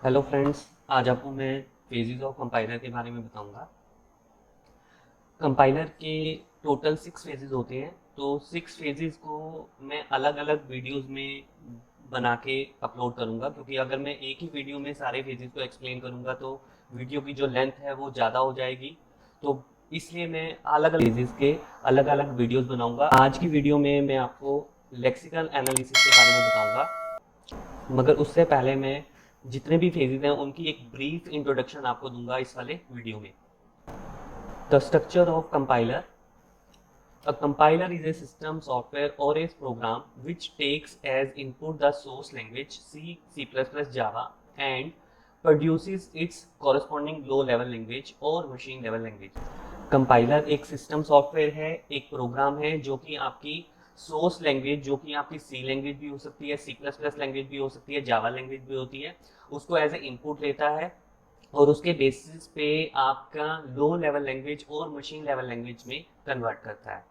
Hello friends, आज आपको मैं फेजेस ऑफ कंपाइलर के बारे में बताऊंगा। कंपाइलर के टोटल 6 फेजेस होते हैं। तो 6 फेजेस को मैं अलग अलग वीडियोस में बना के अपलोड करूंगा, क्योंकि अगर मैं एक ही वीडियो में सारे फेजेस को एक्सप्लेन करूंगा तो वीडियो की जो लेंथ है वो ज़्यादा हो जाएगी। तो इसलिए मैं अलग अलग फेजेस के अलग अलग वीडियोस बनाऊंगा। आज की वीडियो में मैं आपको लेक्सिकल एनालिसिस के बारे में बताऊंगा, मगर उससे पहले मैं जितने भी फेजेस हैं उनकी एक ब्रीफ इंट्रोडक्शन आपको दूंगा इस वाले वीडियो में। The structure of compiler. A compiler is a system software or a program which takes as input the source language C, C++, Java and produces its corresponding low level language और machine level language। Compiler एक system software है, एक programme है जो कि आपकी source language, जो कि आपकी सी लैंग्वेज भी हो सकती है, सी प्लस प्लस लैंग्वेज भी हो सकती है, जावा लैंग्वेज भी होती है, उसको एज ए इनपुट लेता है और उसके बेसिस पे आपका लो लेवल लैंग्वेज और मशीन लेवल लैंग्वेज में कन्वर्ट करता है।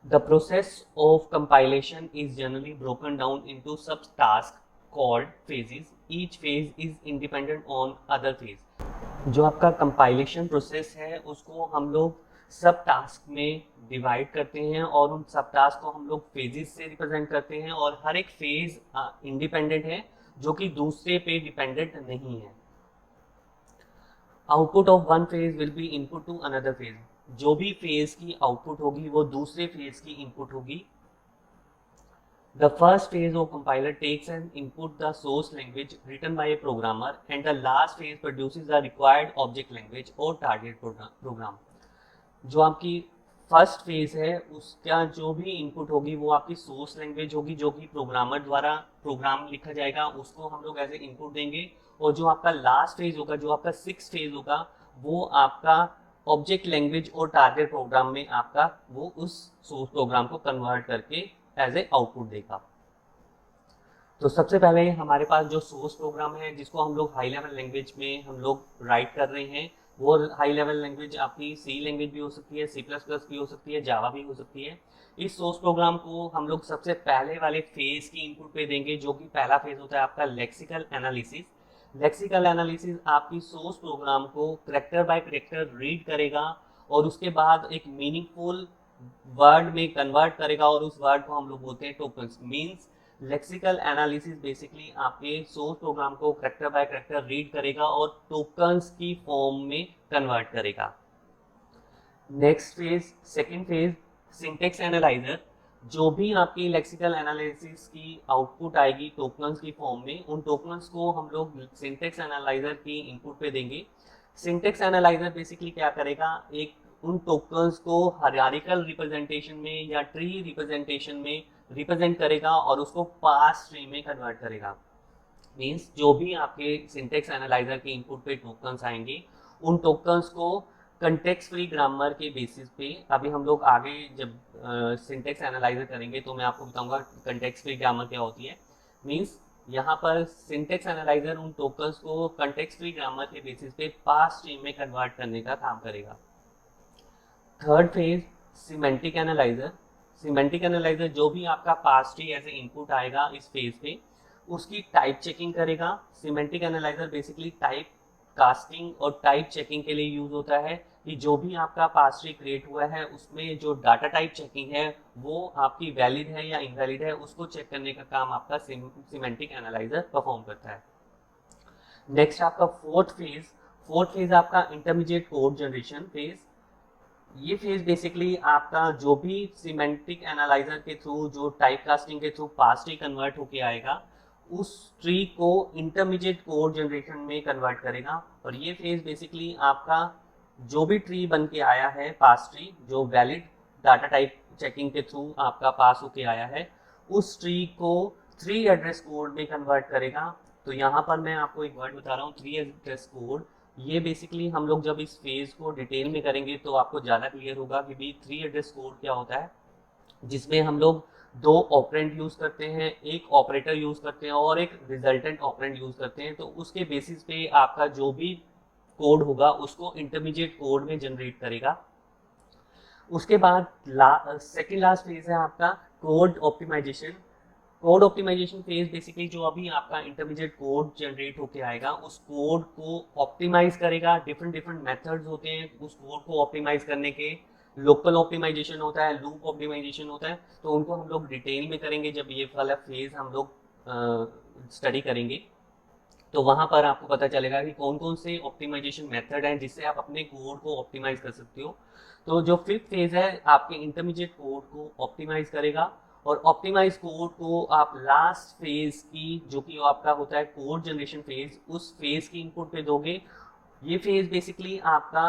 The process of compilation is generally broken down into sub-tasks called phases. Each phase is independent on other phase. जो आपका कंपाइलेशन प्रोसेस है उसको हम लोग सब टास्क में डिवाइड करते हैं और उन सब टास्क को हम लोग फेजेस से रिप्रेजेंट करते हैं और हर एक फेज इंडिपेंडेंट है, जो कि दूसरे पे डिपेंडेंट नहीं है। Output of one phase will be input to another phase. जो भी फेज की आउटपुट होगी वो दूसरे फेज की इनपुट होगी। The first phase of compiler takes an input the source language written by a programmer, and the last phase produces the required object language or target program. जो आपकी first phase है उसका जो भी input होगी वो आपकी सोर्स लैंग्वेज होगी, जो कि प्रोग्रामर द्वारा प्रोग्राम लिखा जाएगा, उसको हम लोग एज ए इनपुट देंगे। और जो आपका लास्ट फेज होगा, जो आपका 6 फेज होगा, वो आपका ऑब्जेक्ट लैंग्वेज और टारगेट प्रोग्राम में आपका वो उस सोर्स प्रोग्राम को कन्वर्ट करके एज ए आउटपुट देगा। तो सबसे पहले हमारे पास जो सोर्स प्रोग्राम है जिसको हम लोग हाई लेवल लैंग्वेज में हम लोग राइट कर रहे हैं, वो हाई लेवल लैंग्वेज आपकी सी लैंग्वेज भी हो सकती है, सी प्लस प्लस भी हो सकती है, जावा भी हो सकती है। इस सोर्स प्रोग्राम को हम लोग सबसे पहले वाले फेज की इनपुट पे देंगे, जो कि पहला फेज होता है आपका लेक्सिकल एनालिसिस। लेक्सिकल एनालिसिस आपकी सोर्स प्रोग्राम को करेक्टर बाय करेक्टर रीड करेगा और उसके बाद एक मीनिंगफुल वर्ड में कन्वर्ट करेगा और उस वर्ड को हम लोग बोलते हैं tokens. Means lexical analysis basically आपके सोर्स प्रोग्राम को करेक्टर बाय करेक्टर रीड करेगा और टोकन्स की फॉर्म में कन्वर्ट करेगा। Next phase, second phase, syntax analyser. जो भी आपकी लेक्सिकल एनालिसिस की आउटपुट आएगी टोकन्स की फॉर्म में, उन टोकन्स को हम लोग सिंटेक्स एनालाइजर की इनपुट पे देंगे। सिंटेक्स एनालाइजर बेसिकली क्या करेगा, एक उन टोकन्स को हायरार्किकल रिप्रेजेंटेशन में या ट्री रिप्रेजेंटेशन में रिप्रेजेंट करेगा और उसको पास ट्री में कन्वर्ट करेगा। मीन्स जो भी आपके सिंटेक्स एनालाइजर के इनपुट पे टोकन्स आएंगे, उन टोकन्स को कंटेक्स्ट फ्री ग्रामर के बेसिस पे, अभी हम लोग आगे जब सिंटेक्स एनालाइजर करेंगे तो मैं आपको बताऊंगा कंटेक्स्ट फ्री ग्रामर क्या होती है। मीन्स यहाँ पर सिंटेक्स एनालाइजर उन टोकन्स को कंटेक्स्ट फ्री ग्रामर के बेसिस पे पास स्ट्रीम में कन्वर्ट करने का काम करेगा। Third phase, semantic analyser. Semantic analyser जो भी आपका पास ट्री एज ए इनपुट आएगा इस फेज पे, उसकी टाइप चेकिंग करेगा। Semantic analyser basically type casting और टाइप चेकिंग के लिए यूज होता है कि जो भी आपका पास ट्री क्रिएट हुआ है उसमें जो डाटा टाइप चेकिंग है वो आपकी वैलिड है या इनवैलिड है, उसको चेक करने का काम आपका सिमेंटिक एनालाइजर परफॉर्म करता है। नेक्स्ट आपका फोर्थ फेज। फोर्थ फेज आपका इंटरमीडिएट कोड जनरेशन फेज। ये फेज बेसिकली आपका जो भी सिमेंटिक एनालाइजर के थ्रू, जो टाइप कास्टिंग के थ्रू पास ट्री कन्वर्ट होके आएगा, उस ट्री को इंटरमीडिएट कोड जनरेशन में कन्वर्ट करेगा। और ये फेज बेसिकली आपका जो भी ट्री बन के आया है, पास ट्री जो वैलिड डाटा टाइप चेकिंग के थ्रू आपका पास होके आया है, उस ट्री को 3 एड्रेस कोड में कन्वर्ट करेगा। तो यहाँ पर मैं आपको एक वर्ड बता रहा हूँ, 3 एड्रेस कोड। ये बेसिकली हम लोग जब इस फेज को डिटेल में करेंगे तो आपको ज़्यादा क्लियर होगा कि भी 3 एड्रेस कोड क्या होता है, जिसमें हम लोग 2 ऑपरेंड यूज करते हैं, एक ऑपरेटर यूज करते हैं और एक रिजल्टेंट ऑपरेंड यूज करते हैं। तो उसके बेसिस पे आपका जो भी कोड होगा उसको इंटरमीडिएट कोड में जनरेट करेगा। उसके बाद सेकेंड लास्ट फेज है आपका code optimisation. Code optimisation phase basically जो अभी आपका इंटरमीडिएट कोड जनरेट होके आएगा उस कोड को ऑप्टिमाइज करेगा। डिफरेंट डिफरेंट मेथड्स होते हैं उस कोड को ऑप्टिमाइज करने के। लोकल ऑप्टिमाइजेशन होता है, लूप ऑप्टिमाइजेशन होता है, तो उनको हम लोग डिटेल में करेंगे जब ये वाला फेज हम लोग स्टडी करेंगे। तो वहां पर आपको पता चलेगा कि कौन कौन से ऑप्टिमाइजेशन मेथड हैं जिससे आप अपने कोड को ऑप्टिमाइज कर सकते हो। तो जो फिफ्थ फेज है आपके इंटरमीडिएट कोड को ऑप्टिमाइज करेगा, और ऑप्टिमाइज कोड को आप लास्ट फेज की जो कि आपका होता है कोड जनरेशन फेज, उस फेज की इनपुट पे दोगे। ये फेज बेसिकली आपका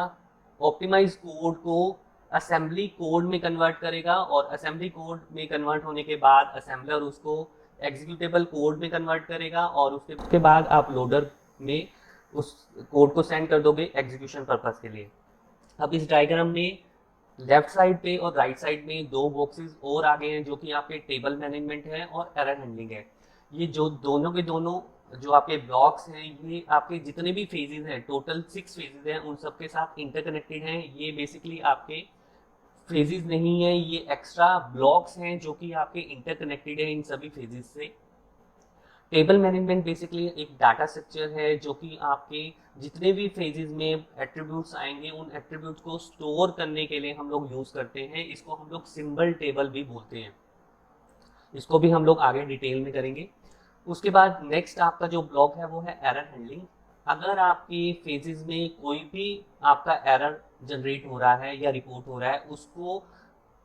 ऑप्टिमाइज कोड को असेंबली कोड में कन्वर्ट करेगा, और असेंबली कोड में कन्वर्ट होने के बाद असेंबलर उसको एग्जीक्यूटेबल कोड में कन्वर्ट करेगा, और उसके बाद आप लोडर में उस कोड को सेंड कर दोगे एग्जीक्यूशन पर्पस के लिए। अब इस डायग्राम में लेफ्ट साइड पे और राइट साइड में दो बॉक्सेस और आ गए हैं जो कि आपके टेबल मैनेजमेंट है और एरर हैंडलिंग है। ये जो दोनों के दोनों जो आपके ब्लॉक्स हैं ये आपके जितने भी फेजेस हैं, टोटल 6 फेजेस हैं, उन सबके साथ इंटरकनेक्टेड हैं। ये बेसिकली आपके फेजेस नहीं है, ये एक्स्ट्रा ब्लॉक्स हैं जो कि आपके इंटरकनेक्टेड है इन सभी फेजेस से। टेबल मैनेजमेंट बेसिकली एक डाटा स्ट्रक्चर है जो कि आपके जितने भी फेजेस में एट्रीब्यूट्स आएंगे उन एट्रीब्यूट्स को स्टोर करने के लिए हम लोग यूज करते हैं। इसको हम लोग सिंबल टेबल भी बोलते हैं। इसको भी हम लोग आगे डिटेल में करेंगे। उसके बाद नेक्स्ट आपका जो ब्लॉक है वो है एरर हैंडलिंग। अगर आपके फेजेस में कोई भी आपका एरर जनरेट हो रहा है या रिपोर्ट हो रहा है उसको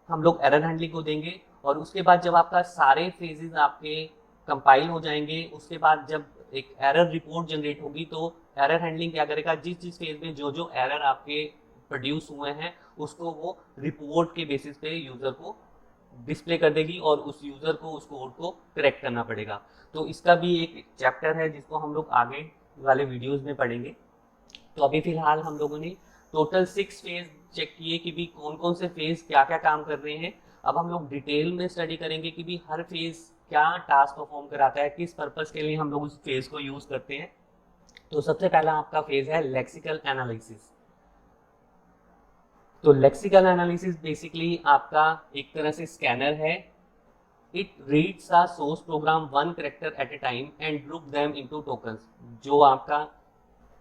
हम लोग एरर हैंडलिंग को देंगे। और उसके बाद जब आपका सारे फेजेस आपके कंपाइल हो जाएंगे, उसके बाद जब एक एरर रिपोर्ट जनरेट होगी तो एरर हैंडलिंग क्या करेगा, जिस जिस फेज में जो जो एरर आपके प्रोड्यूस हुए हैं उसको वो रिपोर्ट के बेसिस पे यूजर को डिस्प्ले कर देगी, और उस यूजर को उस कोड को करेक्ट करना पड़ेगा। तो इसका भी एक चैप्टर है जिसको हम लोग आगे वाले वीडियोस में पढ़ेंगे। तो अभी फिलहाल हम लोगों ने टोटल 6 फेज चेक किए कि भी कौन कौन से फेज क्या क्या काम कर रहे हैं। अब हम लोग डिटेल में स्टडी करेंगे कि भी हर फेज क्या टास्क परफॉर्म कराता है, किस पर्पस के लिए हम लोग उस फेज को यूज करते हैं। तो सबसे पहला आपका फेज है लेक्सिकल एनालिसिस। तो लेक्सिकल एनालिसिस बेसिकली आपका एक तरह से स्कैनर है। It reads the source program one character eight A time and group them into tokens. जो आपका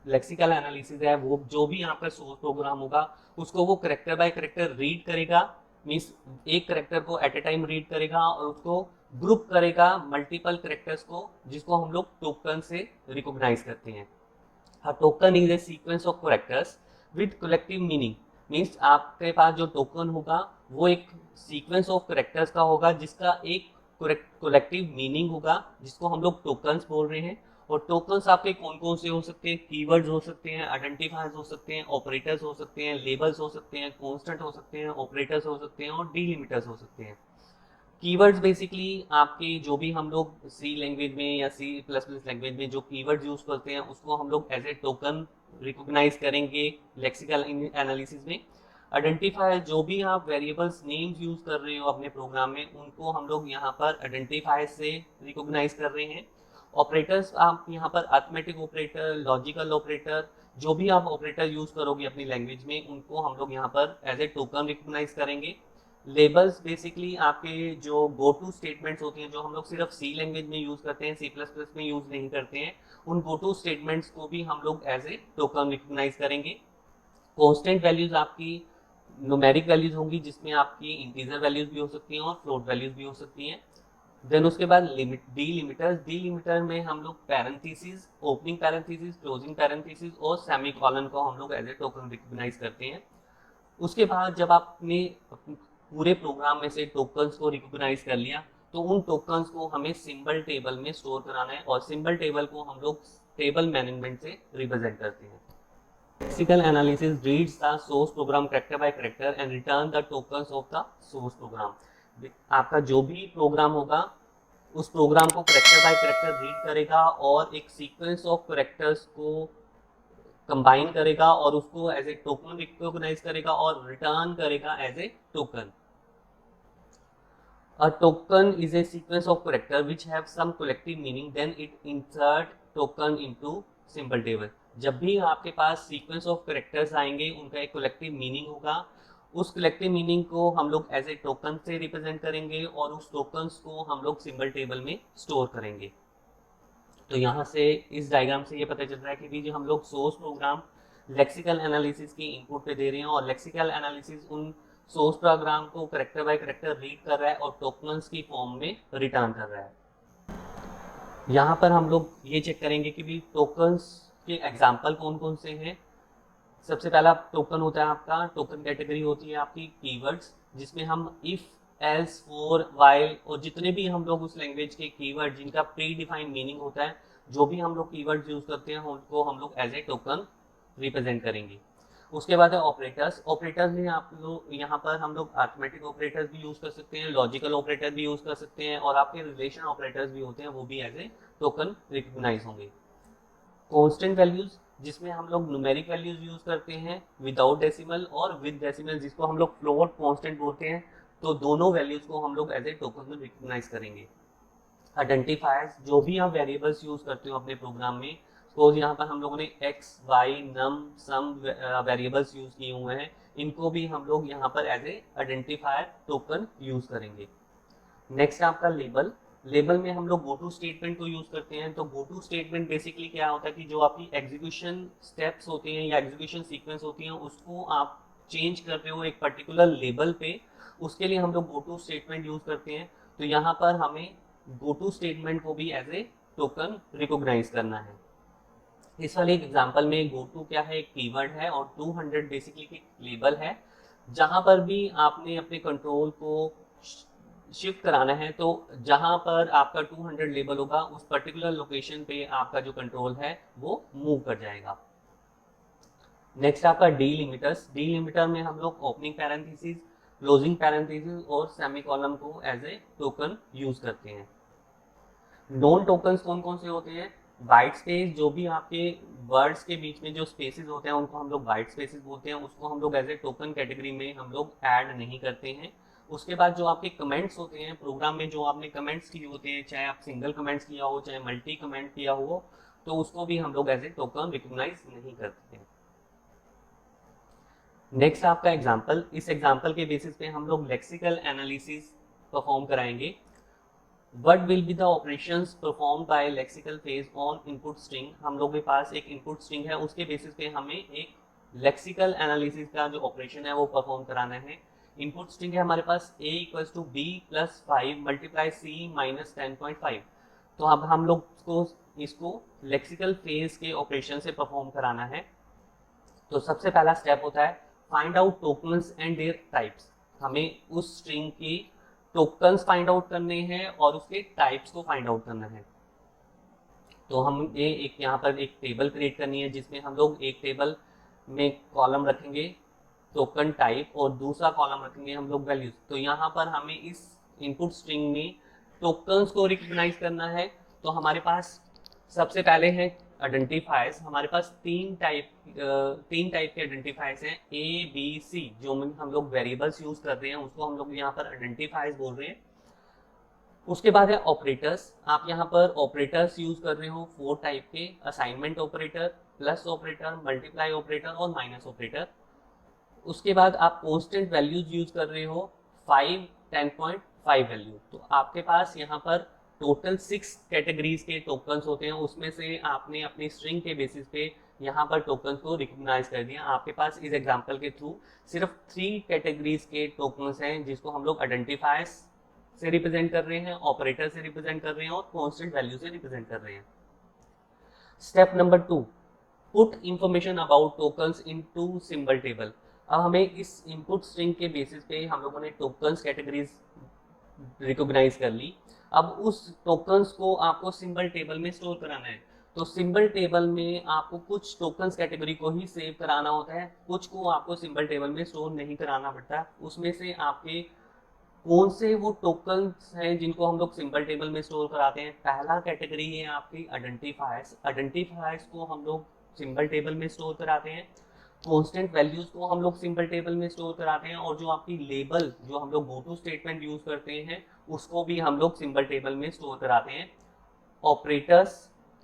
लेक्सिकल एनालिसिस है वो जो भी आपका सोर्स प्रोग्राम होगा उसको वो करेक्टर बाय करेक्टर रीड करेगा। मीन्स एक करेक्टर को एट ए टाइम रीड करेगा और उसको ग्रुप करेगा मल्टीपल करेक्टर्स को, जिसको हम लोग टोकन से रिकॉग्नाइज करते हैं। A token is a sequence of characters with collective meaning। Means आपके पास जो टोकन होगा वो एक सीक्वेंस ऑफ करेक्टर्स का होगा जिसका एक कलेक्टिव मीनिंग होगा, जिसको हम लोग टोकन्स बोल रहे हैं। और टोकन्स आपके कौन कौन से हो सकते हैं, कीवर्ड्स हो सकते हैं, आइडेंटिफायर्स हो सकते हैं, ऑपरेटर्स हो सकते हैं, लेबल्स हो सकते हैं, कॉन्स्टेंट हो सकते हैं, ऑपरेटर्स हो सकते हैं, और डीलिमिटर्स हो सकते हैं। कीवर्ड्स बेसिकली आपके जो भी हम लोग सी लैंग्वेज में या सी प्लस प्लस लैंग्वेज में जो कीवर्ड्स यूज करते हैं उसको हम लोग एज ए टोकन रिकॉग्नाइज करेंगे लेक्सिकल एनालिसिस में। आइडेंटिफायर जो भी आप वेरिएबल्स नेम्स यूज कर रहे हो अपने प्रोग्राम में उनको हम लोग यहाँ पर आइडेंटिफायर से रिकॉग्नाइज कर रहे हैं। ऑपरेटर्स आप यहाँ पर अर्थमेटिक ऑपरेटर, लॉजिकल ऑपरेटर, जो भी आप ऑपरेटर यूज करोगे अपनी लैंग्वेज में उनको हम लोग यहाँ पर एज ए टोकन रिकॉग्नाइज करेंगे। लेबल्स बेसिकली आपके जो गो टू स्टेटमेंट्स होती हैं जो हम लोग सिर्फ सी लैंग्वेज में यूज करते हैं, सी प्लस प्लस में यूज नहीं करते हैं, उन गो टू स्टेटमेंट्स को भी हम लोग एज ए टोकन रिकॉग्नाइज करेंगे। कांस्टेंट वैल्यूज आपकी न्यूमेरिक वैल्यूज होंगी जिसमें आपकी इंटीजर वैल्यूज भी हो सकती हैं और फ्लोट वैल्यूज भी हो सकती हैं। देन उसके बाद डी लिमिटर में हम लोग parenthesis, opening parenthesis, closing parenthesis और सेमीकोलन को हम लोग एज ए टोकन रिकॉग्नाइज करते हैं। उसके बाद जब आपने पूरे प्रोग्राम में से टोकन्स को रिकॉग्नाइज कर लिया तो उन टोकन्स को हमें सिंबल टेबल में स्टोर कराना है, और सिंबल टेबल को हम लोग टेबल मैनेजमेंट से रिप्रेजेंट करते हैं। Lexical analysis reads the source program character bye character and return the tokens of the source program. आपका जो भी प्रोग्राम होगा उस प्रोग्राम को कैरेक्टर बाय कैरेक्टर रीड करेगा और एक सीक्वेंस ऑफ कैरेक्टर्स को कंबाइन करेगा और उसको एज ए टोकन रिकॉग्नाइज करेगा और रिटर्न करेगा as a token. A token is a sequence of characters which have some collective meaning, then it insert token into symbol table। जब भी आपके पास सीक्वेंस ऑफ कैरेक्टर्स आएंगे उनका एक कलेक्टिव मीनिंग होगा उस कलेक्टिव मीनिंग को हम लोग एज ए टोकन से रिप्रेजेंट करेंगे और उस टोकन्स को हम लोग सिंबल टेबल में स्टोर करेंगे। तो यहाँ से इस डायग्राम से ये पता चल रहा है कि भी जो हम लोग सोर्स प्रोग्राम लेक्सिकल एनालिसिस की इनपुट पे दे रहे हैं और लेक्सिकल एनालिसिस उन सोर्स प्रोग्राम को करेक्टर बाय करेक्टर रीड कर रहा है और टोकन्स की फॉर्म में रिटर्न कर रहा है। यहाँ पर हम लोग ये चेक करेंगे कि भी टोकन्स के एग्जाम्पल कौन कौन से हैं। सबसे पहला टोकन होता है आपका, टोकन कैटेगरी होती है आपकी कीवर्ड्स, जिसमें हम इफ, एल्स, फॉर, व्हाइल और जितने भी हम लोग उस लैंग्वेज के कीवर्ड जिनका प्री डिफाइंड मीनिंग होता है, जो भी हम लोग कीवर्ड्स यूज करते हैं उनको हम लोग एज ए टोकन रिप्रेजेंट करेंगे। उसके बाद है ऑपरेटर्स। ऑपरेटर्स में आप लोग यहाँ पर हम लोग अरिथमेटिक ऑपरेटर्स भी यूज कर सकते हैं, लॉजिकल ऑपरेटर भी यूज कर सकते हैं और आपके रिलेशन ऑपरेटर्स भी होते हैं, वो भी एज ए टोकन रिकॉग्नाइज होंगे। कांस्टेंट वैल्यूज, जिसमें हम लोग न्यूमेरिक वैल्यूज यूज करते हैं विदाउट डेसिमल और विद डेसिमल, जिसको हम लोग फ्लोट कांस्टेंट बोलते हैं, तो दोनों वैल्यूज को हम लोग एज ए टोकन में रिकॉग्नाइज करेंगे। आइडेंटिफायर्स, जो भी आप वेरिएबल्स यूज करते हो अपने प्रोग्राम में, सपोज यहाँ पर हम लोगों ने x, y, num, sum variables use किए हुए हैं, इनको भी हम लोग यहाँ पर as a identifier token use करेंगे। नेक्स्ट आपका लेबल। लेबल में हम लोग गो टू स्टेटमेंट को यूज करते हैं। तो गो टू स्टेटमेंट बेसिकली क्या होता है कि जो आपकी एग्जीक्यूशन स्टेप्स होते हैं या एग्जीक्यूशन सीक्वेंस होती हैं उसको आप चेंज कर रहे हो एक पर्टिकुलर लेबल पे, उसके लिए हम लोग गो टू स्टेटमेंट यूज करते हैं। तो यहाँ पर हमें गो टू स्टेटमेंट को भी एज ए टोकन रिकॉग्नाइज करना है। इस वाले एग्जांपल में गो टू क्या है, एक कीवर्ड है और 200 बेसिकली एक लेबल है। जहां पर भी आपने अपने कंट्रोल को शिफ्ट कराना है तो जहां पर आपका 200 लेबल होगा उस पर्टिकुलर लोकेशन पे आपका जो कंट्रोल है वो मूव कर जाएगा। नेक्स्ट आपका डीलिमिटर्स। डीलिमिटर में हम लोग ओपनिंग पैरेंथेसिस, क्लोजिंग पैरेंथेसिस और सेमीकोलन को एज ए टोकन यूज करते हैं। नॉन टोकन्स कौन कौन से होते हैं, वाइट स्पेस, जो भी आपके वर्ड्स के बीच में जो स्पेसेस होते हैं उनको हम लोग वाइट स्पेसेस बोलते हैं, उसको हम लोग एज ए टोकन कैटेगरी में हम लोग ऐड नहीं करते हैं। उसके बाद जो आपके कमेंट्स होते हैं प्रोग्राम में, जो आपने कमेंट्स किए होते हैं, चाहे आप सिंगल कमेंट्स किया हो चाहे मल्टी कमेंट किया हो, तो उसको भी हम लोग एज ए टोकन रिकॉग्नाइज नहीं करते हैं। नेक्स्ट आपका एग्जाम्पल। इस एग्जाम्पल के बेसिस पे हम लोग लेक्सिकल एनालिसिस परफॉर्म कराएंगे। What will be the operations performed by lexical phase on input string? हम लोग के पास एक input string है, उसके बेसिस पे हमें एक lexical analysis का जो ऑपरेशन है वो परफॉर्म कराना है। input string है हमारे पास a equals to b plus 5 multiply c minus 10.5। तो अब हम लोग इसको लेक्सिकल फेज के ऑपरेशन से परफॉर्म कराना है। तो सबसे पहला स्टेप होता है find out tokens and their types. हमें उस स्ट्रिंग की टोकन्स फाइंड आउट करने हैं और उसके टाइप्स को फाइंड आउट करना है। तो हम एक यहाँ पर एक टेबल क्रिएट करनी है जिसमें हम लोग एक टेबल में कॉलम रखेंगे टोकन टाइप और दूसरा कॉलम रखेंगे हम लोग वैल्यूज। तो यहाँ पर हमें इस इनपुट स्ट्रिंग में टोकन्स को रिकॉग्नाइज करना है। तो हमारे पास सबसे पहले है आइडेंटिफायर्स। हमारे पास तीन टाइप के आइडेंटिफायर्स हैं, ए बी सी, जो हम लोग वेरिएबल्स यूज कर रहे हैं उसको हम लोग यहाँ पर आइडेंटिफायर्स बोल रहे हैं। उसके बाद है ऑपरेटर्स। आप यहाँ पर ऑपरेटर्स यूज कर रहे हो 4 टाइप के, assignment operator, plus operator, multiply operator और माइनस ऑपरेटर। उसके बाद आप कांस्टेंट वैल्यूज यूज कर रहे हो 5, 10.5 वैल्यू। तो आपके पास यहाँ पर टोटल 6 कैटेगरीज के टोकन्स होते हैं, उसमें से आपने अपनी स्ट्रिंग के बेसिस पे यहाँ पर टोकन्स को रिकॉग्नाइज कर दिया। आपके पास इस एग्जांपल के थ्रू सिर्फ 3 कैटेगरीज के टोकन्स हैं जिसको हम लोग आइडेंटिफायर्स से रिप्रेजेंट कर रहे हैं, ऑपरेटर से रिप्रेजेंट कर रहे हैं और कांस्टेंट वैल्यू से रिप्रेजेंट कर रहे हैं। Step number 2, put information about tokens into symbol table. अब हमें इस इनपुट स्ट्रिंग के बेसिस पे हम लोगों ने टोकन्स कैटेगरीज रिकॉग्नाइज कर ली। अब उस टोकन्स को आपको सिंबल टेबल में स्टोर कराना है। तो सिंबल टेबल में आपको कुछ टोकन्स कैटेगरी को ही सेव कराना होता है, कुछ को आपको सिंबल टेबल में स्टोर नहीं कराना पड़ता। उसमें से आपके कौन से वो टोकन्स हैं जिनको हम लोग सिंबल टेबल में स्टोर कराते हैं। पहला कैटेगरी है आपकी आइडेंटिफायर्स। आइडेंटिफायर्स को हम लोग सिंबल टेबल में स्टोर कराते हैं। कांस्टेंट वैल्यूज को हम लोग सिंबल टेबल में स्टोर कराते हैं और जो आपकी लेबल जो हम लोग गो टू स्टेटमेंट यूज करते हैं उसको भी हम लोग सिंबल टेबल में स्टोर कराते हैं। ऑपरेटर्स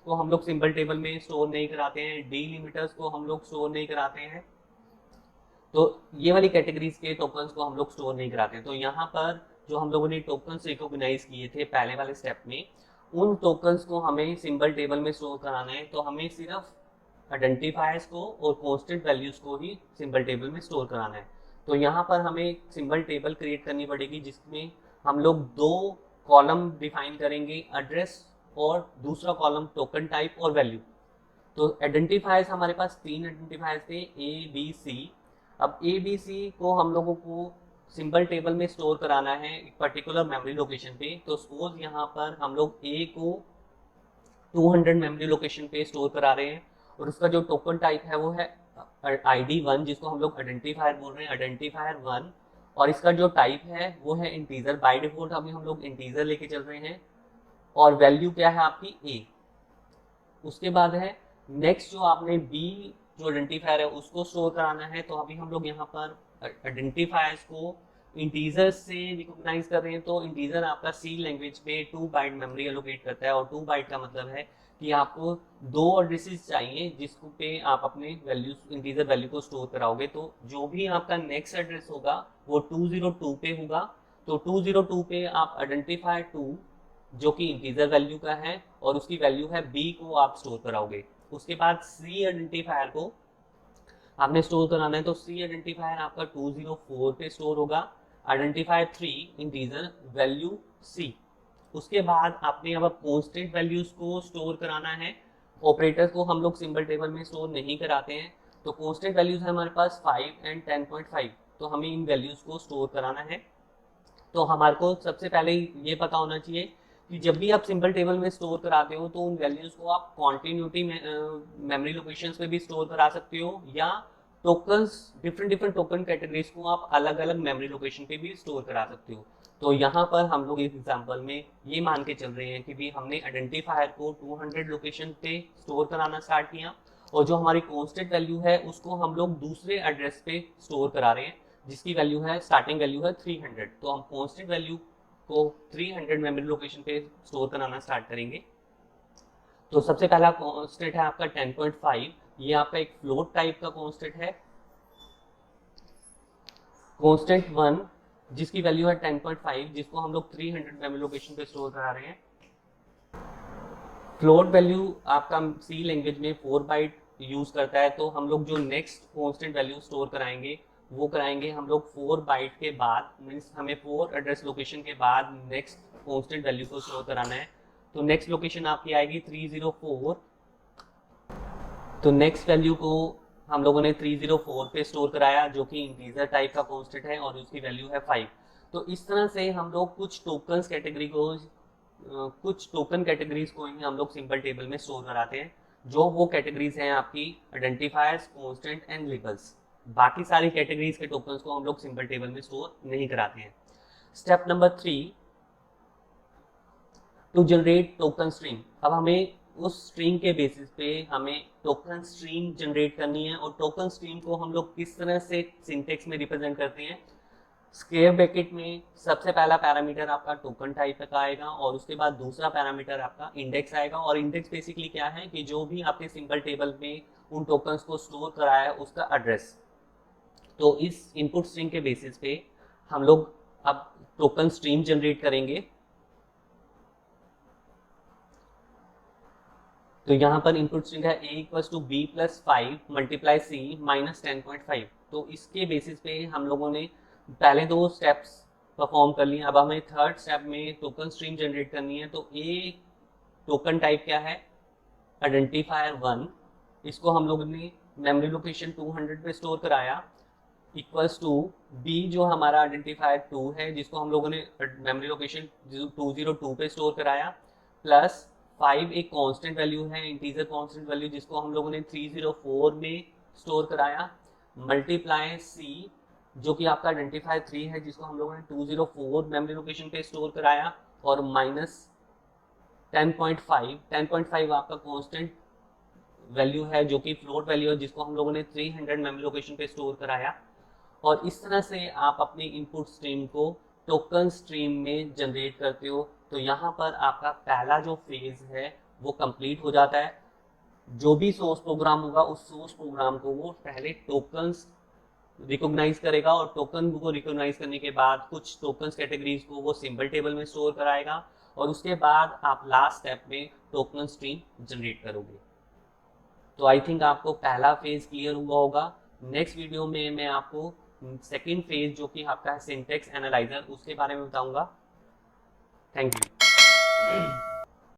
को हम लोग सिंबल टेबल में स्टोर नहीं कराते हैं। डीलिमिटर्स को हम लोग स्टोर नहीं कराते हैं। तो ये वाली कैटेगरीज के टोकन्स को हम लोग स्टोर नहीं कराते हैं। तो यहाँ पर जो हम लोगों ने टोकन्स रिकॉग्नाइज किए थे पहले वाले स्टेप में, उन टोकन्स को हमें सिंबल टेबल में स्टोर कराना है। तो हमें सिर्फ आइडेंटिफायर्स को और कांस्टेंट वैल्यूज को ही सिंबल टेबल में स्टोर कराना है। तो यहाँ पर हमें सिंबल टेबल क्रिएट करनी पड़ेगी जिसमें हम लोग दो कॉलम डिफाइन करेंगे, एड्रेस और दूसरा कॉलम टोकन टाइप और वैल्यू। तो आइडेंटिफायर्स हमारे पास तीन आइडेंटिफायर्स थे, ए बी सी। अब ए बी सी को हम लोगों को सिंबल टेबल में स्टोर कराना है एक पर्टिकुलर मेमोरी लोकेशन पे। तो सपोज यहाँ पर हम लोग ए को 200 मेमोरी लोकेशन पे स्टोर करा रहे हैं और उसका जो टोकन टाइप है वो है ID1, जिसको हम लोग आइडेंटिफायर बोल रहे हैं, आइडेंटिफायर 1। और इसका जो टाइप है वो है इंटीजर। बाय डिफॉल्ट अभी हम लोग इंटीजर लेके चल रहे हैं और वैल्यू क्या है आपकी ए। उसके बाद है नेक्स्ट जो आपने बी जो आइडेंटिफायर है उसको स्टोर कराना है। तो अभी हम लोग यहाँ पर आइडेंटिफायर्स को इंटीजर से रिकॉग्नाइज कर रहे हैं। तो इंटीजर आपका सी लैंग्वेज में 2 बाइट मेमोरी एलोकेट करता है और 2 बाइट का मतलब है कि आपको दो एड्रेसेस चाहिए जिसको पे आप अपने वैल्यूज इंटीजर वैल्यू को स्टोर कराओगे। तो जो भी आपका नेक्स्ट एड्रेस होगा वो 202 पे होगा। तो 202 पे आप आइडेंटिफायर 2 जो कि इंटीजर वैल्यू का है और उसकी वैल्यू है बी को आप स्टोर कराओगे। उसके बाद सी आइडेंटिफायर को आपने स्टोर कराना है। तो सी आइडेंटिफायर आपका 204 पे स्टोर होगा, आइडेंटिफायर 3 इंटीजर वैल्यू सी। उसके बाद आपने अब कांस्टेंट वैल्यूज को स्टोर कराना है। ऑपरेटर्स को हम लोग सिंबल टेबल में स्टोर नहीं कराते हैं। तो कांस्टेंट वैल्यूज है हमारे पास 5 एंड 10.5। तो हमें इन वैल्यूज को स्टोर कराना है। तो हमारे को सबसे पहले ये पता होना चाहिए कि जब भी आप सिंबल टेबल में स्टोर कराते हो तो उन वैल्यूज को आप कॉन्टिन्यूटी मेमोरी लोकेशंस पे भी स्टोर करा सकते हो या tokens different different token categories को आप अलग अलग मेमोरी लोकेशन पे भी स्टोर करा सकते हो। तो यहाँ पर हम लोग इस एग्जांपल में ये मान के चल रहे हैं कि भी हमने आइडेंटिफायर को 200 लोकेशन पे स्टोर कराना स्टार्ट किया और जो हमारी कांस्टेंट वैल्यू है उसको हम लोग दूसरे एड्रेस पे स्टोर करा रहे हैं जिसकी वैल्यू है स्टार्टिंग वैल्यू है 300। तो हम कांस्टेंट वैल्यू को 300 मेमोरी लोकेशन पे स्टोर कराना स्टार्ट करेंगे। तो सबसे पहला कांस्टेंट है आपका 10.5। ये आपका एक फ्लोट टाइप का कांस्टेंट है। कांस्टेंट 1 जिसकी वैल्यू है 10.5 जिसको हम लोग 300 मेमोरी लोकेशन पे स्टोर करा रहे हैं। फ्लोट वैल्यू आपका सी लैंग्वेज में 4 बाइट यूज करता है। तो हम लोग जो नेक्स्ट कांस्टेंट वैल्यू स्टोर कराएंगे वो कराएंगे हम लोग 4 बाइट के बाद, मीन्स हमें 4 एड्रेस लोकेशन के बाद नेक्स्ट कांस्टेंट वैल्यू को स्टोर कराना है। तो नेक्स्ट लोकेशन आपकी आएगी 304। तो नेक्स्ट वैल्यू को हम लोगों ने 304 पे स्टोर कराया जो कि इंटीजर टाइप का कांस्टेंट है और उसकी वैल्यू है 5। तो इस तरह से हम लोग कुछ टोकन्स कैटेगरी को कुछ टोकन कैटेगरीज को ही हम लोग सिंपल टेबल में स्टोर कराते हैं। जो वो कैटेगरीज हैं आपकी आइडेंटिफायर्स, कांस्टेंट एंड लेबल्स। बाकी सारी कैटेगरीज के टोकन्स को हम लोग सिंपल टेबल में स्टोर नहीं कराते हैं। Step number 3, to generate token stream. अब हमें उस स्ट्रीम के बेसिस पे हमें टोकन स्ट्रीम जनरेट करनी है और टोकन स्ट्रीम को हम लोग किस तरह से सिंटेक्स में रिप्रेजेंट करते हैं। स्क्वायर ब्रैकेट में सबसे पहला पैरामीटर आपका टोकन टाइप का आएगा और उसके बाद दूसरा पैरामीटर आपका इंडेक्स आएगा। और इंडेक्स बेसिकली क्या है कि जो भी आपने सिंपल टेबल में उन टोकन्स को स्टोर कराया है उसका एड्रेस। तो इस इनपुट स्ट्रीम के बेसिस पे हम लोग अब टोकन स्ट्रीम जनरेट करेंगे। तो यहाँ पर इनपुट स्ट्रिंग है a equals to B plus 5 multiply C minus 10.5। तो इसके बेसिस पे हम लोगों ने पहले दो स्टेप्स परफॉर्म कर लिए। अब हमें थर्ड स्टेप में टोकन स्ट्रीम जनरेट करनी है। तो a टोकन टाइप क्या है, आइडेंटिफायर 1। इसको हम लोगों ने मेमोरी लोकेशन 200 पे स्टोर कराया, इक्वल्स टू b जो हमारा आइडेंटिफायर 2 है जिसको हम लोगों ने मेमोरी लोकेशन 202 पे स्टोर कराया, प्लस 5 एक कांस्टेंट वैल्यू है, इंटीजर कांस्टेंट वैल्यू जिसको हम लोगों ने 304 में स्टोर कराया, मल्टीप्लाई सी जो कि आपका आइडेंटिफायर 3 है जिसको हम लोगों ने 204 मेमोरी लोकेशन पे स्टोर कराया, और माइनस 10.5 आपका कांस्टेंट वैल्यू है जो कि फ्लोट वैल्यू है जिसको हम लोगों ने 300 मेमोरी लोकेशन पे स्टोर कराया। और इस तरह से आप अपने इनपुट स्ट्रीम को टोकन स्ट्रीम में जनरेट करते हो। तो यहाँ पर आपका पहला जो फेज है वो कंप्लीट हो जाता है। जो भी सोर्स प्रोग्राम होगा उस सोर्स प्रोग्राम को वो पहले टोकन्स रिकॉग्नाइज करेगा और टोकन को रिकॉग्नाइज करने के बाद कुछ टोकन्स कैटेगरीज को वो सिंबल टेबल में स्टोर कराएगा और उसके बाद आप लास्ट स्टेप में टोकन स्ट्रीम जनरेट करोगे। तो आई थिंक आपको पहला फेज क्लियर हुआ होगा। नेक्स्ट वीडियो में मैं आपको सेकेंड फेज जो कि आपका है सिंटेक्स एनालाइजर, उसके बारे में बताऊंगा। Thank you.